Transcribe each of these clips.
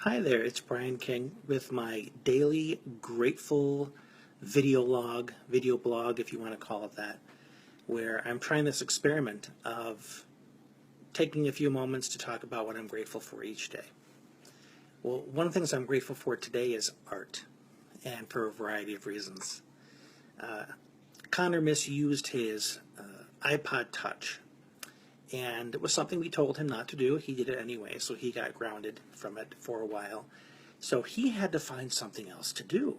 Hi there, it's Brian King with my daily grateful video blog, if you want to call it that, where I'm trying this experiment of taking a few moments to talk about what I'm grateful for each day. Well, one of the things I'm grateful for today is art, and for a variety of reasons. Connor misused his iPod Touch, and it was something we told him not to do. He did it anyway, so he got grounded from it for a while. So he had to find something else to do.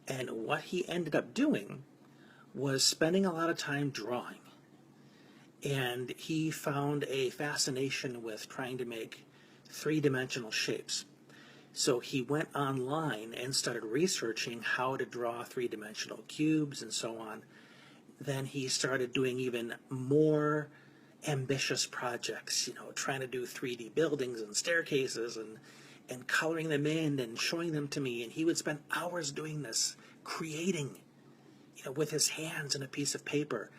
And what he ended up doing was spending a lot of time drawing. And he found a fascination with trying to make three-dimensional shapes. So he went online and started researching how to draw three-dimensional cubes and so on. Then he started doing even more ambitious projects, trying to do 3D buildings and staircases and coloring them in and showing them to me. And he would spend hours doing this, creating, with his hands and a piece of paper,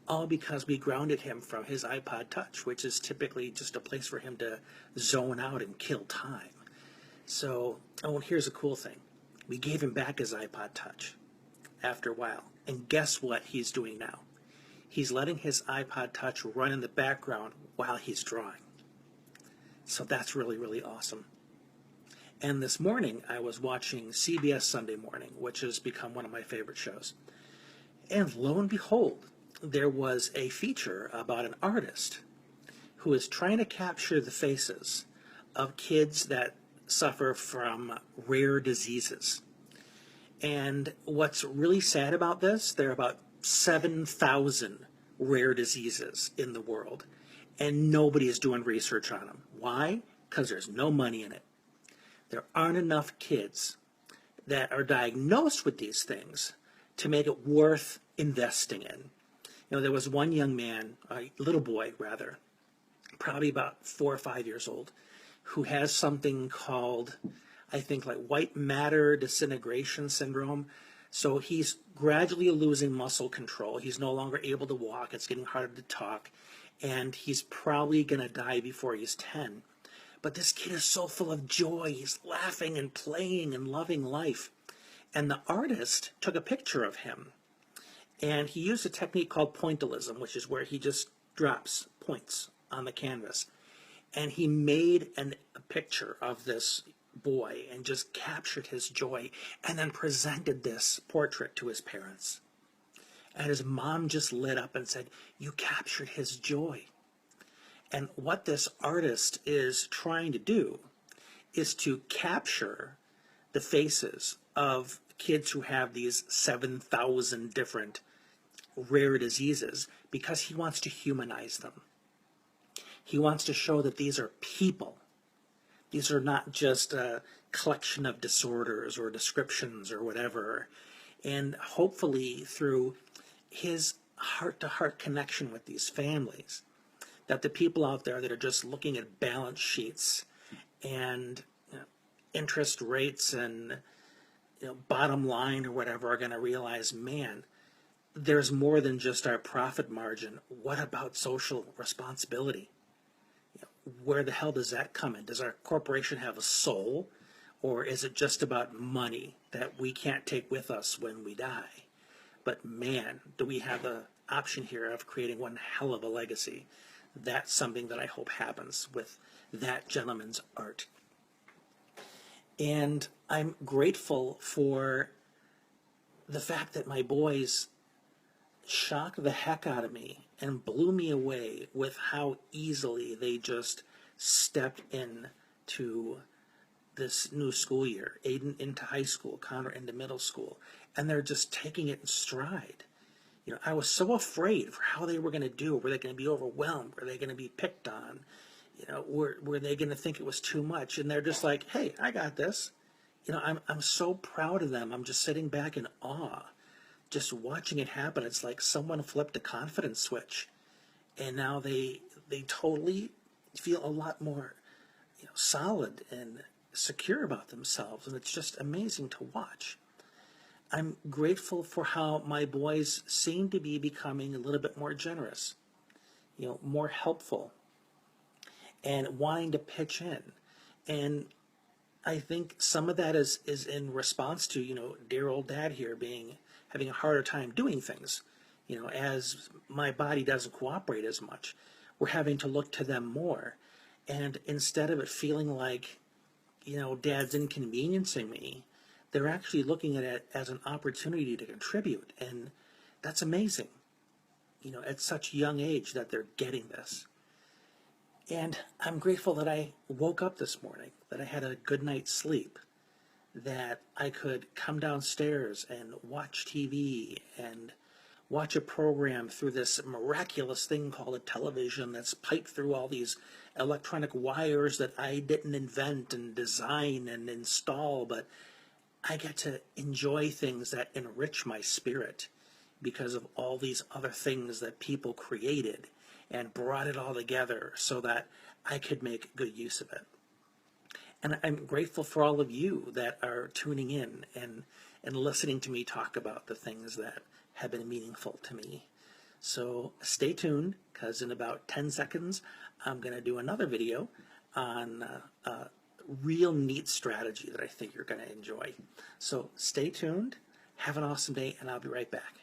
all because we grounded him from his iPod Touch, which is typically just a place for him to zone out and kill time. So, here's a cool thing. We gave him back his iPod Touch after a while. And guess what he's doing now? He's letting his iPod Touch run in the background while he's drawing. So that's really, really awesome. And this morning, I was watching CBS Sunday Morning, which has become one of my favorite shows. And lo and behold, there was a feature about an artist who is trying to capture the faces of kids that suffer from rare diseases. And what's really sad about this, there are about 7,000 rare diseases in the world, and nobody is doing research on them. Why? Because there's no money in it. There aren't enough kids that are diagnosed with these things to make it worth investing in. There was one young man, a little boy rather, probably about 4 or 5 years old, who has something called, I think, like white matter disintegration syndrome. So he's gradually losing muscle control. He's no longer able to walk. It's getting harder to talk. And he's probably going to die before he's 10. But this kid is so full of joy. He's laughing and playing and loving life. And the artist took a picture of him. And he used a technique called pointillism, which is where he just drops points on the canvas. And he made a picture of this boy and just captured his joy and then presented this portrait to his parents. And his mom just lit up and said, "You captured his joy." And what this artist is trying to do is to capture the faces of kids who have these 7,000 different rare diseases because he wants to humanize them. He wants to show that these are people. These are not just a collection of disorders or descriptions or whatever. And hopefully through his heart-to-heart connection with these families, that the people out there that are just looking at balance sheets and interest rates and bottom line or whatever are going to realize, man, there's more than just our profit margin. What about social responsibility? Where the hell does that come in? Does our corporation have a soul, or is it just about money that we can't take with us when we die? But man, do we have the option here of creating one hell of a legacy. That's something that I hope happens with that gentleman's art. And I'm grateful for the fact that my boys shocked the heck out of me and blew me away with how easily they just stepped in to this new school year. Aiden into high school, Connor into middle school, and they're just taking it in stride. I was so afraid for how they were going to do. Were they going to be overwhelmed? Were they going to be picked on? Were they going to think it was too much? And they're just like, "Hey, I got this." I'm so proud of them. I'm just sitting back in awe, just watching it happen. It's like someone flipped a confidence switch, and now they totally feel a lot more, solid and secure about themselves, and it's just amazing to watch. I'm grateful for how my boys seem to be becoming a little bit more generous, more helpful, and wanting to pitch in. And I think some of that is in response to, dear old dad here having a harder time doing things. As my body doesn't cooperate as much, we're having to look to them more. And instead of it feeling like, dad's inconveniencing me, they're actually looking at it as an opportunity to contribute. And that's amazing, at such a young age that they're getting this. And I'm grateful that I woke up this morning, that I had a good night's sleep, that I could come downstairs and watch TV and watch a program through this miraculous thing called a television that's piped through all these electronic wires that I didn't invent and design and install, but I get to enjoy things that enrich my spirit because of all these other things that people created and brought it all together so that I could make good use of it. And I'm grateful for all of you that are tuning in and listening to me talk about the things that have been meaningful to me. So stay tuned, because in about 10 seconds, I'm going to do another video on a real neat strategy that I think you're going to enjoy. So stay tuned, have an awesome day, and I'll be right back.